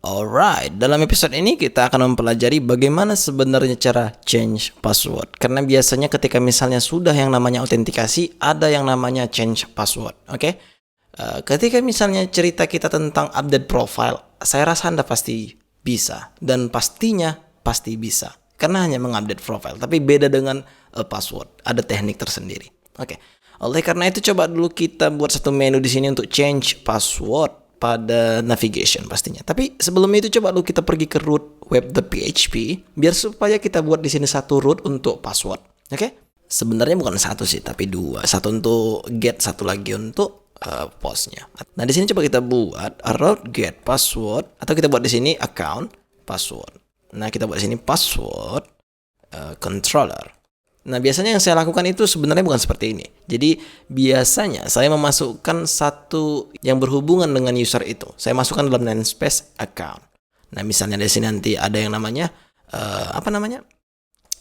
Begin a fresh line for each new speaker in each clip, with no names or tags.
Alright, dalam episode ini kita akan mempelajari bagaimana sebenarnya cara change password. Karena biasanya ketika misalnya sudah yang namanya autentikasi, ada yang namanya change password. Oke? Ketika misalnya cerita kita tentang update profile, saya rasa Anda pasti bisa. Dan pastinya pasti bisa. Karena hanya mengupdate profile, tapi beda dengan password. Ada teknik tersendiri. Oke. Oleh karena itu coba dulu kita buat satu menu di sini untuk change password pada navigation pastinya. Tapi sebelum itu coba dulu kita pergi ke root web.php biar supaya kita buat di sini satu root untuk password. Oke? Sebenarnya bukan satu sih, tapi dua. Satu untuk get, satu lagi untuk postnya. Nah, di sini coba kita buat root get password atau kita buat di sini account password. Nah, kita buat di sini password controller. Nah, biasanya yang saya lakukan itu sebenarnya bukan seperti ini. Jadi, biasanya saya memasukkan satu yang berhubungan dengan user itu. Saya masukkan dalam namespace account. Nah, misalnya di sini nanti ada yang namanya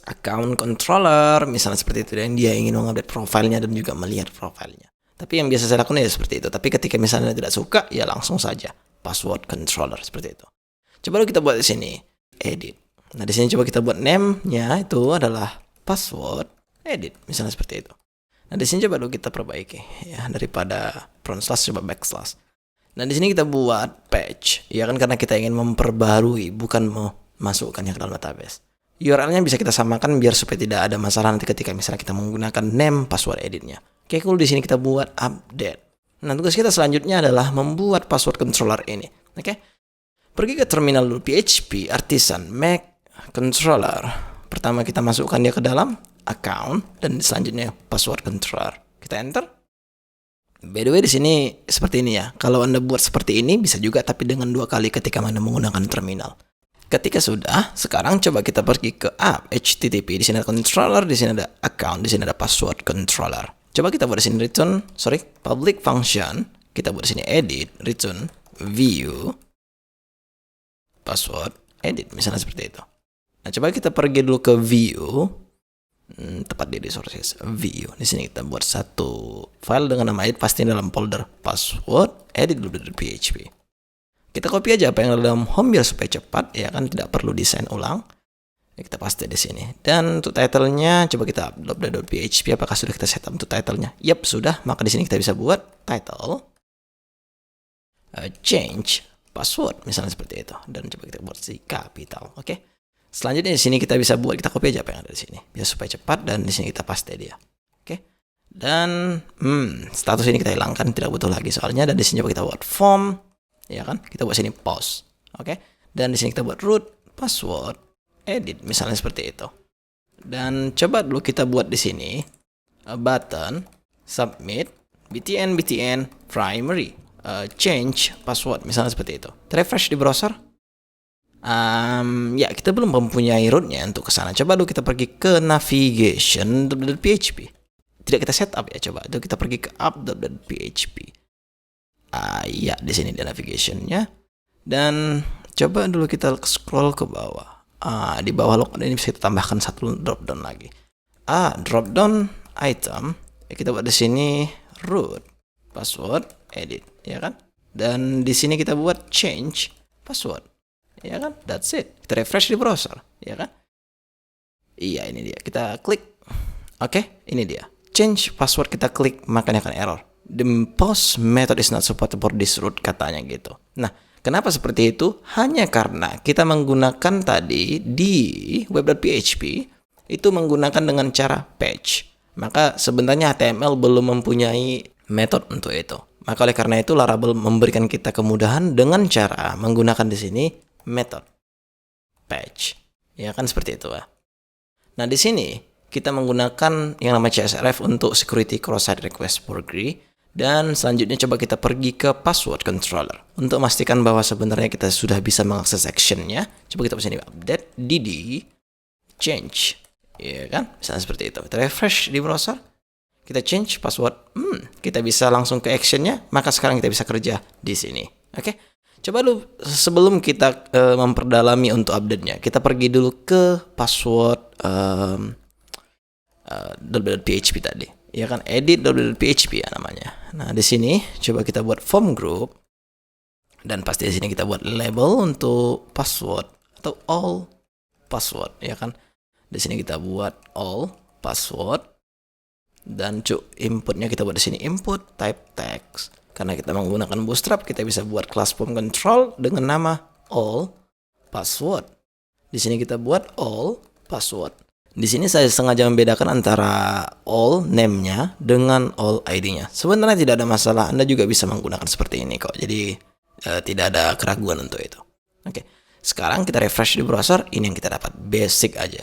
account controller, misalnya seperti itu, yang dia ingin mengupdate profilnya dan juga melihat profilnya. Tapi yang biasa saya lakukan ya seperti itu. Tapi ketika misalnya tidak suka, ya langsung saja password controller seperti itu. Coba kita buat di sini edit. Nah, di sini coba kita buat name-nya itu adalah password edit, misalnya seperti itu. Nah, di sini coba dulu kita perbaiki ya, daripada front slash coba backslash. Nah, di sini kita buat patch, ya kan, karena kita ingin memperbarui, bukan memasukkannya ke dalam database. URL-nya bisa kita samakan biar supaya tidak ada masalah nanti ketika misalnya kita menggunakan name password editnya. Oke, cool. Di sini kita buat update. Nah, tugas kita selanjutnya adalah membuat password controller ini. Oke, pergi ke terminal.php artisan make controller. Pertama kita masukkan dia ke dalam account dan selanjutnya password controller. Kita enter. By the way di sini seperti ini ya. Kalau Anda buat seperti ini bisa juga, tapi dengan 2 kali ketika Anda menggunakan terminal. Ketika sudah, sekarang coba kita pergi ke app HTTP. Di sini ada controller, di sini ada account, di sini ada password controller. Coba kita buat di sini public function. Kita buat di sini edit, return, view, password, edit, misalnya seperti itu. Nah, coba kita pergi dulu ke view, tepat di resources, view. Di sini kita buat satu file dengan nama edit, pasti dalam folder password edit.php. Kita copy aja apa yang ada dalam home biar supaya cepat, ya kan, tidak perlu desain ulang. Kita paste di sini. Dan untuk title-nya coba kita upload.php. Apakah sudah kita set up untuk title-nya? Yap, sudah. Maka di sini kita bisa buat title change password, misalnya seperti itu. Dan coba kita buat si capital, oke? Selanjutnya di sini kita bisa buat, kita copy aja apa yang ada di sini biar supaya cepat, dan di sini kita paste dia. Oke. Dan status ini kita hilangkan, tidak butuh lagi soalnya. Dan di sini coba kita buat form, ya kan? Kita buat sini post. Oke. Dan di sini kita buat root password edit, misalnya seperti itu. Dan coba dulu kita buat di sini button submit btn primary change password, misalnya seperti itu. Refresh di browser. Ya, kita belum mempunyai rootnya untuk ke sana. Coba dulu kita pergi ke navigation.php. Tidak kita setup ya, coba. Itu kita pergi ke app.php. Ya, di sini di navigationnya. Dan coba dulu kita scroll ke bawah. Di bawah logout ini bisa kita tambahkan satu drop down lagi. Drop down item. Ya, kita buat di sini root password edit, ya kan? Dan di sini kita buat change password. Ya kan, that's it. Kita refresh di browser, ya kan? Iya, ini dia. Kita klik. Oke, ini dia. Change password, kita klik, makanya akan error. The post method is not supported for this root, katanya gitu. Nah, kenapa seperti itu? Hanya karena kita menggunakan tadi di web.php itu menggunakan dengan cara patch. Maka sebenarnya HTML belum mempunyai metode untuk itu. Maka oleh karena itu Laravel memberikan kita kemudahan dengan cara menggunakan di sini method patch, ya kan, seperti itu ya. Nah, di sini kita menggunakan yang namanya CSRF untuk security cross-site request forgery. Dan selanjutnya coba kita pergi ke password controller untuk memastikan bahwa sebenarnya kita sudah bisa mengakses actionnya. Coba kita sini update dd change, ya kan, misalnya seperti itu. Kita refresh di browser, kita change password, kita bisa langsung ke actionnya. Maka sekarang kita bisa kerja di sini, oke? Coba dulu sebelum kita memperdalami untuk update-nya, kita pergi dulu ke password .php tadi, ya kan, edit.php ya namanya. Nah, di sini coba kita buat form group Dan pasti di sini kita buat label untuk password atau all password, ya kan? Di sini kita buat all password dan inputnya kita buat di sini input type text. Karena kita menggunakan Bootstrap, kita bisa buat class form control dengan nama all password. Di sini kita buat all password. Di sini saya sengaja membedakan antara all name-nya dengan all ID-nya. Sebenarnya tidak ada masalah, Anda juga bisa menggunakan seperti ini kok. Jadi tidak ada keraguan untuk itu. Oke, sekarang kita refresh di browser, ini yang kita dapat, basic aja.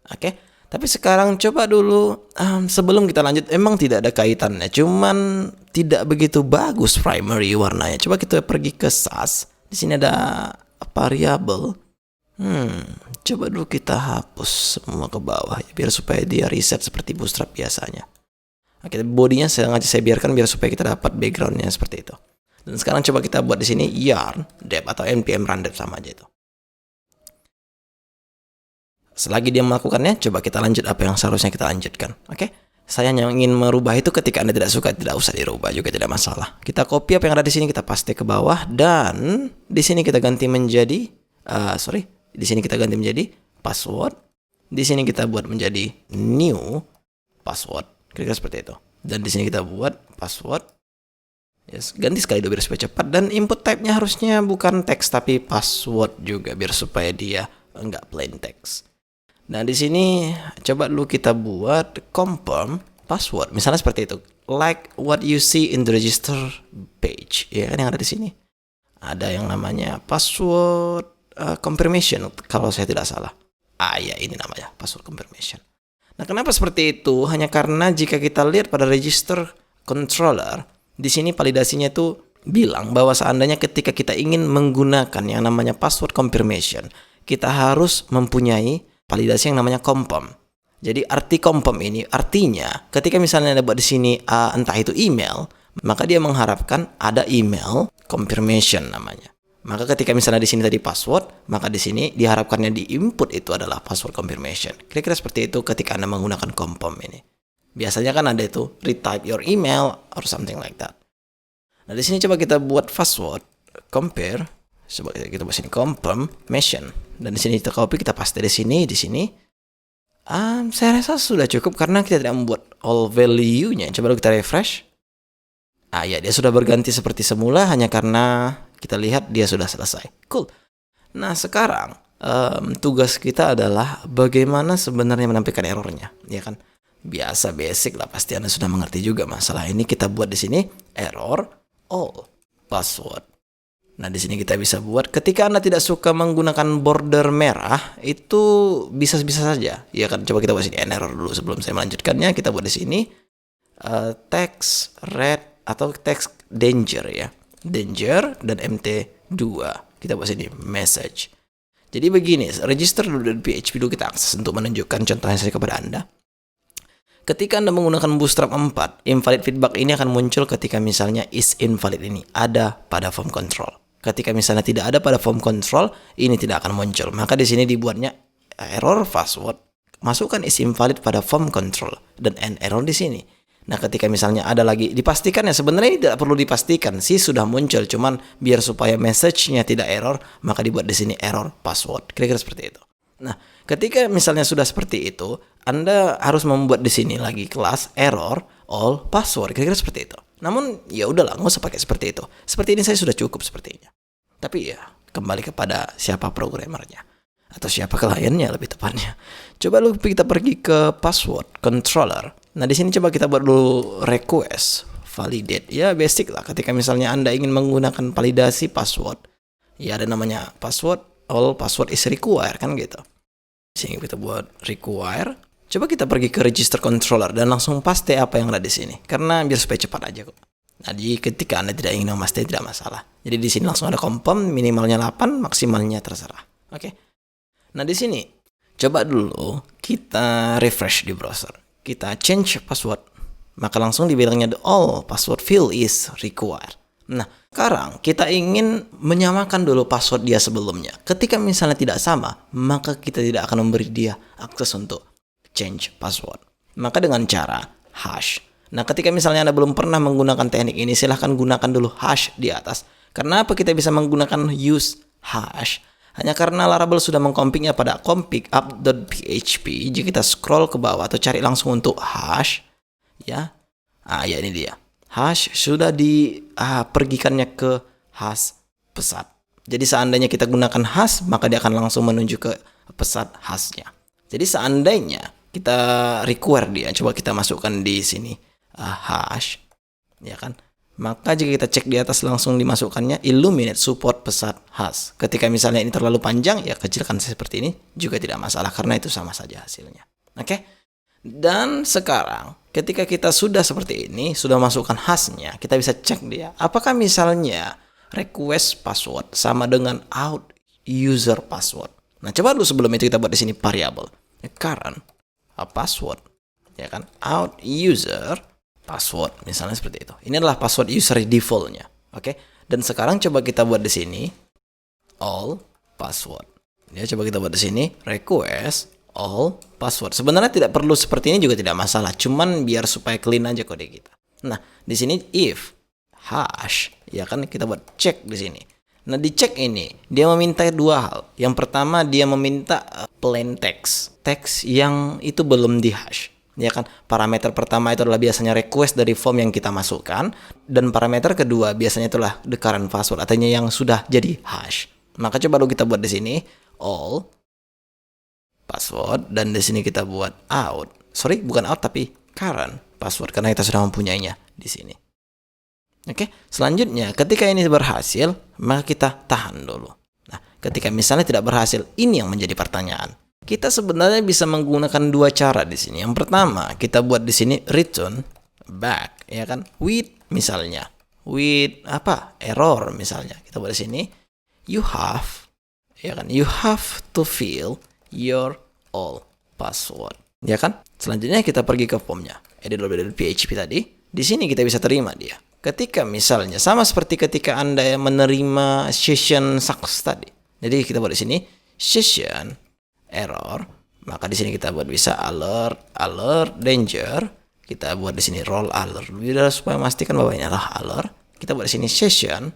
Oke, tapi sekarang coba dulu, sebelum kita lanjut, emang tidak ada kaitannya, cuman tidak begitu bagus primary warnanya. Coba kita pergi ke SAS, di sini ada variable. Coba dulu kita hapus semua ke bawah ya, biar supaya dia reset seperti Bootstrap biasanya. Oke, bodinya sengaja saya biarkan biar supaya kita dapat backgroundnya seperti itu. Dan sekarang coba kita buat di sini yarn dep atau npm run dep, sama aja itu. Selagi dia melakukannya, coba kita lanjut apa yang seharusnya kita lanjutkan. Oke, saya yang ingin merubah itu ketika Anda tidak suka, tidak usah dirubah juga, tidak masalah. Kita copy apa yang ada di sini, kita paste ke bawah, dan di sini kita ganti menjadi di sini kita ganti menjadi password. Di sini kita buat menjadi new password, kira-kira seperti itu. Dan di sini kita buat password. Yes, ganti sekali dulu biar supaya cepat. Dan input type-nya harusnya bukan teks tapi password juga, biar supaya dia enggak plain text. Nah, di sini coba dulu kita buat confirm password. Misalnya seperti itu. Like what you see in the register page. Ya kan yang ada di sini. Ada yang namanya password confirmation kalau saya tidak salah. Ya ini namanya password confirmation. Nah, kenapa seperti itu? Hanya karena jika kita lihat pada register controller, di sini validasinya itu bilang bahwa seandainya ketika kita ingin menggunakan yang namanya password confirmation, kita harus mempunyai validasi yang namanya confirm. Jadi arti confirm ini artinya ketika misalnya Anda buat di sini entah itu email, maka dia mengharapkan ada email confirmation namanya. Maka ketika misalnya di sini tadi password, maka di sini diharapkannya di input itu adalah password confirmation. Kira-kira seperti itu ketika Anda menggunakan confirm ini. Biasanya kan ada itu retype your email or something like that. Nah, di sini coba kita buat password compare. Coba kita buat sini confirmation. Dan di sini kita copy, kita paste di sini, di sini. Saya rasa sudah cukup karena kita tidak membuat all value-nya. Coba kita refresh. Ya, dia sudah berganti seperti semula hanya karena kita lihat dia sudah selesai. Cool. Nah, sekarang tugas kita adalah bagaimana sebenarnya menampilkan errornya, ya kan? Biasa basic lah, pasti Anda sudah mengerti juga masalah ini. Kita buat di sini error all password. Nah, di sini kita bisa buat ketika Anda tidak suka menggunakan border merah, itu bisa-bisa saja. Ya kan, coba kita buat sini error dulu sebelum saya melanjutkannya. Kita buat di sini text red atau text danger ya. Danger dan mt2. Kita buat sini message. Jadi begini, register.php dulu kita akses untuk menunjukkan contohnya saya kepada Anda. Ketika Anda menggunakan Bootstrap 4, invalid feedback ini akan muncul ketika misalnya is invalid ini ada pada form control. Ketika misalnya tidak ada pada form control, ini tidak akan muncul. Maka di sini dibuatnya error password. Masukkan is invalid pada form control dan end error di sini. Nah, ketika misalnya ada lagi dipastikan ya, sebenarnya ini tidak perlu dipastikan sih sudah muncul, cuman biar supaya message-nya tidak error, maka dibuat di sini error password. Kira-kira seperti itu. Nah, ketika misalnya sudah seperti itu, Anda harus membuat di sini lagi kelas error all password. Kira-kira seperti itu. Namun ya udahlah, nggak usah pakai seperti itu. Seperti ini saya sudah cukup sepertinya. Tapi ya kembali kepada siapa programmernya atau siapa kliennya lebih tepatnya. Coba dulu kita pergi ke password controller. Nah, di sini coba kita buat dulu request validate. Ya basic lah. Ketika misalnya Anda ingin menggunakan validasi password, ya ada namanya password all password is required kan gitu. Sini kita buat require. Coba kita pergi ke register controller dan langsung paste apa yang ada di sini. Karena biar supaya cepat aja kok. Nah, jadi ketika Anda tidak ingin memaste tidak masalah. Jadi di sini langsung ada confirm, minimalnya 8, maksimalnya terserah. Oke. Nah, di sini coba dulu kita refresh di browser. Kita change password. Maka langsung dibilangnya the all password field is required. Nah, sekarang kita ingin menyamakan dulu password dia sebelumnya. Ketika misalnya tidak sama, maka kita tidak akan memberi dia akses untuk change password. Maka dengan cara hash. Nah, ketika misalnya Anda belum pernah menggunakan teknik ini, silahkan gunakan dulu hash di atas. Karena apa kita bisa menggunakan use hash? Hanya karena Laravel sudah mengcompingnya pada config app.php. Jika kita scroll ke bawah atau cari langsung untuk hash, ya, ya ini dia. Hash sudah dipergikannya ke hash pesat. Jadi seandainya kita gunakan hash, maka dia akan langsung menuju ke pesat hashnya. Jadi seandainya kita require dia, coba kita masukkan di sini hash, ya kan? Maka jika kita cek di atas langsung dimasukkannya illuminate support pesat hash. Ketika misalnya ini terlalu panjang, ya kecilkan seperti ini juga tidak masalah karena itu sama saja hasilnya. Oke? Dan sekarang ketika kita sudah seperti ini, sudah masukkan hashnya, kita bisa cek dia. Apakah misalnya request password sama dengan out user password. Nah, coba dulu sebelum itu kita buat di sini variable current password, ya kan? Out user password misalnya seperti itu. Ini adalah password user defaultnya, oke? Dan sekarang coba kita buat di sini all password. Ya, coba kita buat di sini request all password. Sebenarnya tidak perlu seperti ini juga tidak masalah, cuman biar supaya clean aja kode kita. Nah, di sini if hash, ya kan, kita buat cek di sini. Nah, di cek ini dia meminta dua hal. Yang pertama dia meminta plain text yang itu belum di hash, ya kan. Parameter pertama itu adalah biasanya request dari form yang kita masukkan, dan parameter kedua biasanya itulah the current password, artinya yang sudah jadi hash. Maka coba dulu kita buat di sini all password, dan di sini kita buat bukan out tapi current password karena kita sudah mempunyainya di sini. Oke, selanjutnya ketika ini berhasil, maka kita tahan dulu. Nah, ketika misalnya tidak berhasil, ini yang menjadi pertanyaan. Kita sebenarnya bisa menggunakan dua cara di sini. Yang pertama, kita buat di sini return back, ya kan? With misalnya, error misalnya. Kita buat di sini you have to fill your all password, ya kan? Selanjutnya kita pergi ke formnya, edit.php tadi. Di sini kita bisa terima dia. Ketika misalnya sama seperti ketika Anda menerima session success tadi. Jadi kita buat di sini session error, maka di sini kita buat bisa alert danger. Kita buat di sini roll alert biar supaya memastikan bahwa ini adalah alert. Kita buat di sini session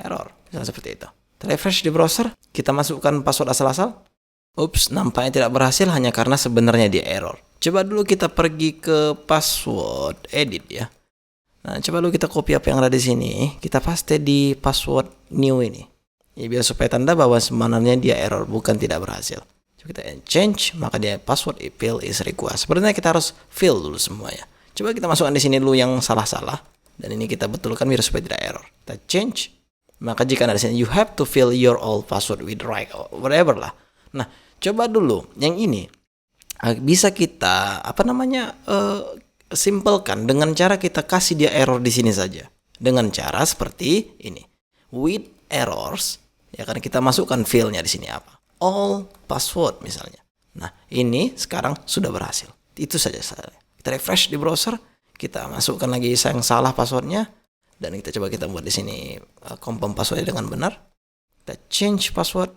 error, misalnya seperti itu. Refresh di browser, kita masukkan password asal-asal. Ups, nampaknya tidak berhasil hanya karena sebenarnya dia error. Coba dulu kita pergi ke password edit ya. Nah, coba dulu kita copy apa yang ada di sini, kita paste di password new ini. Ya, biar supaya tanda bahwa sebenarnya dia error, bukan tidak berhasil. Coba kita change, maka dia password fill is request. Sebenarnya kita harus fill dulu semuanya. Coba kita masukkan di sini dulu yang salah-salah, dan ini kita betulkan biar supaya tidak error. Kita change, maka jika ada di sini you have to fill your all password with right or whatever lah. Nah, coba dulu yang ini bisa kita simpelkan dengan cara kita kasih dia error di sini saja. Dengan cara seperti ini. With errors, ya kan, kita masukkan field-nya di sini apa? All password misalnya. Nah, ini sekarang sudah berhasil. Itu saja. Kita refresh di browser, kita masukkan lagi yang salah passwordnya, dan kita buat di sini confirm passwordnya dengan benar. Kita change password.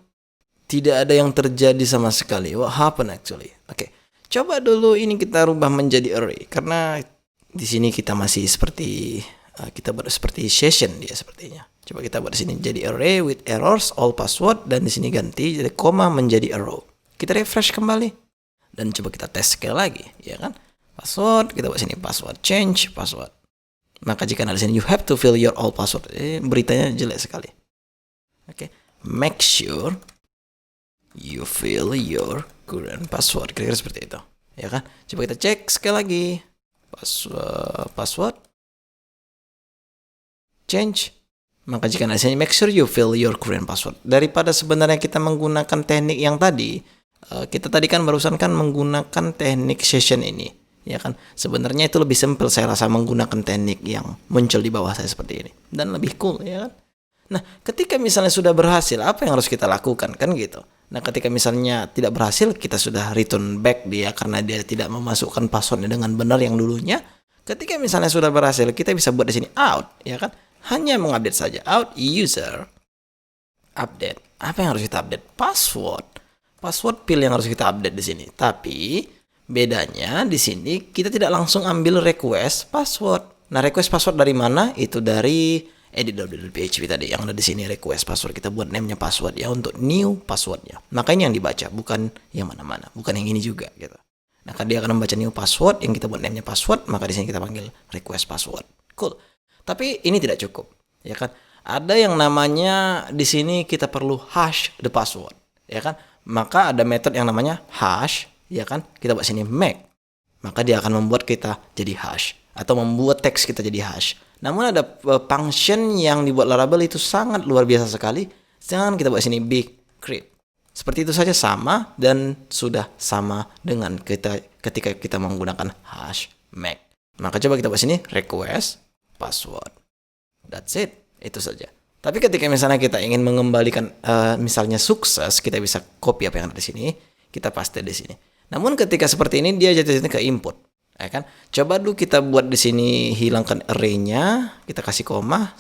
Tidak ada yang terjadi sama sekali. What happened actually? Oke. Coba dulu ini kita rubah menjadi array, karena di sini kita masih seperti kita buat seperti session dia sepertinya. Coba kita buat di sini jadi array with errors all password, dan di sini ganti jadi koma menjadi arrow. Kita refresh kembali dan coba kita tes sekali lagi, ya kan? Password, kita buat sini password change password. Maka jika ada di sini you have to fill your all password, beritanya jelek sekali. Oke, make sure you fill your current password, kira-kira seperti itu, ya kan? Coba kita cek sekali lagi, password change, maka jika ada sini make sure you fill your current password. Daripada sebenarnya kita menggunakan teknik yang tadi, kita tadi kan barusan kan menggunakan teknik session ini, ya kan? Sebenarnya itu lebih simple saya rasa menggunakan teknik yang muncul di bawah saya seperti ini, dan lebih cool, ya kan? Nah, ketika misalnya sudah berhasil, apa yang harus kita lakukan, kan gitu? Nah, ketika misalnya tidak berhasil, kita sudah return back dia karena dia tidak memasukkan passwordnya dengan benar yang dulunya. Ketika misalnya sudah berhasil, kita bisa buat di sini out, ya kan? Hanya mengupdate saja. Out user update. Apa yang harus kita update? Password. Password field yang harus kita update di sini. Tapi bedanya di sini kita tidak langsung ambil request password. Nah, request password dari mana? Itu dari edit.php tadi yang ada di sini request password, kita buat name-nya password ya untuk new passwordnya. Maka ini yang dibaca, bukan yang mana-mana, bukan yang ini juga gitu. Nah, kan dia akan membaca new password yang kita buat name-nya password, maka di sini kita panggil request password. Cool. Tapi ini tidak cukup, ya kan? Ada yang namanya di sini kita perlu hash the password, ya kan? Maka ada metode yang namanya hash, ya kan? Kita buat sini make. Maka dia akan membuat kita jadi hash atau membuat teks kita jadi hash. Namun ada function yang dibuat Laravel itu sangat luar biasa sekali. Jangan kita buat sini big create. Seperti itu saja sama dan sudah sama dengan kita ketika kita menggunakan hash make. Maka coba kita buat sini request password. That's it. Itu saja. Tapi ketika misalnya kita ingin mengembalikan misalnya sukses, kita bisa copy apa yang ada di sini, kita paste di sini. Namun ketika seperti ini dia jatuh ke input, ya kan? Coba dulu kita buat di sini hilangkan array-nya, kita kasih koma,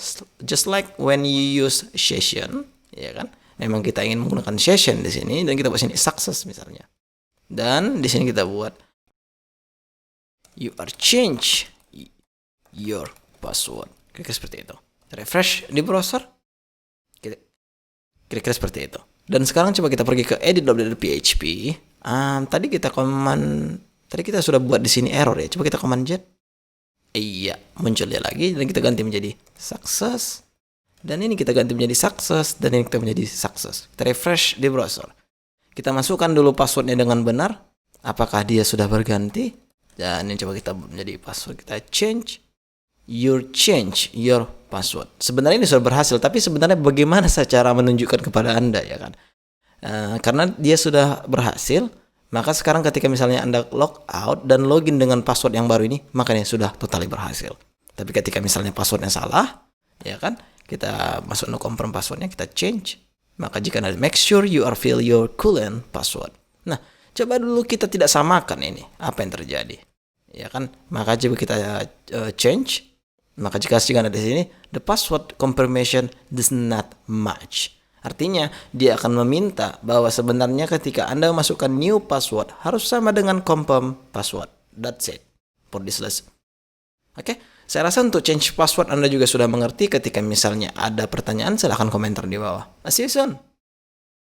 just like when you use session, ya kan? Memang kita ingin menggunakan session di sini dan kita buat sini success misalnya. Dan di sini kita buat you are change your password. Kira-kira seperti itu. Refresh di browser. Kira-kira seperti itu. Dan sekarang coba kita pergi ke edit.php. Tadi kita sudah buat di sini error ya. Coba kita command Z. Iya, muncul dia lagi dan kita ganti menjadi success. Dan ini kita ganti menjadi success dan ini kita menjadi success. Kita refresh di browser. Kita masukkan dulu passwordnya dengan benar. Apakah dia sudah berganti? Dan ini coba kita menjadi password. Kita change your password. Sebenarnya ini sudah berhasil, tapi sebenarnya bagaimana cara menunjukkan kepada Anda ya kan? Karena dia sudah berhasil, maka sekarang ketika misalnya Anda log out dan login dengan password yang baru ini, makanya sudah totally berhasil. Tapi ketika misalnya passwordnya salah, ya kan? Kita masuk no confirm passwordnya, kita change. Maka jika Anda make sure you are fill your current password. Nah, coba dulu kita tidak samakan ini. Apa yang terjadi? Ya kan? Maka coba kita change. Maka jika ada di sini, the password confirmation does not match. Artinya, dia akan meminta bahwa sebenarnya ketika Anda masukkan new password, harus sama dengan confirm password. That's it for this lesson. Oke, saya rasa untuk change password Anda juga sudah mengerti. Ketika misalnya ada pertanyaan, silahkan komentar di bawah. See you soon.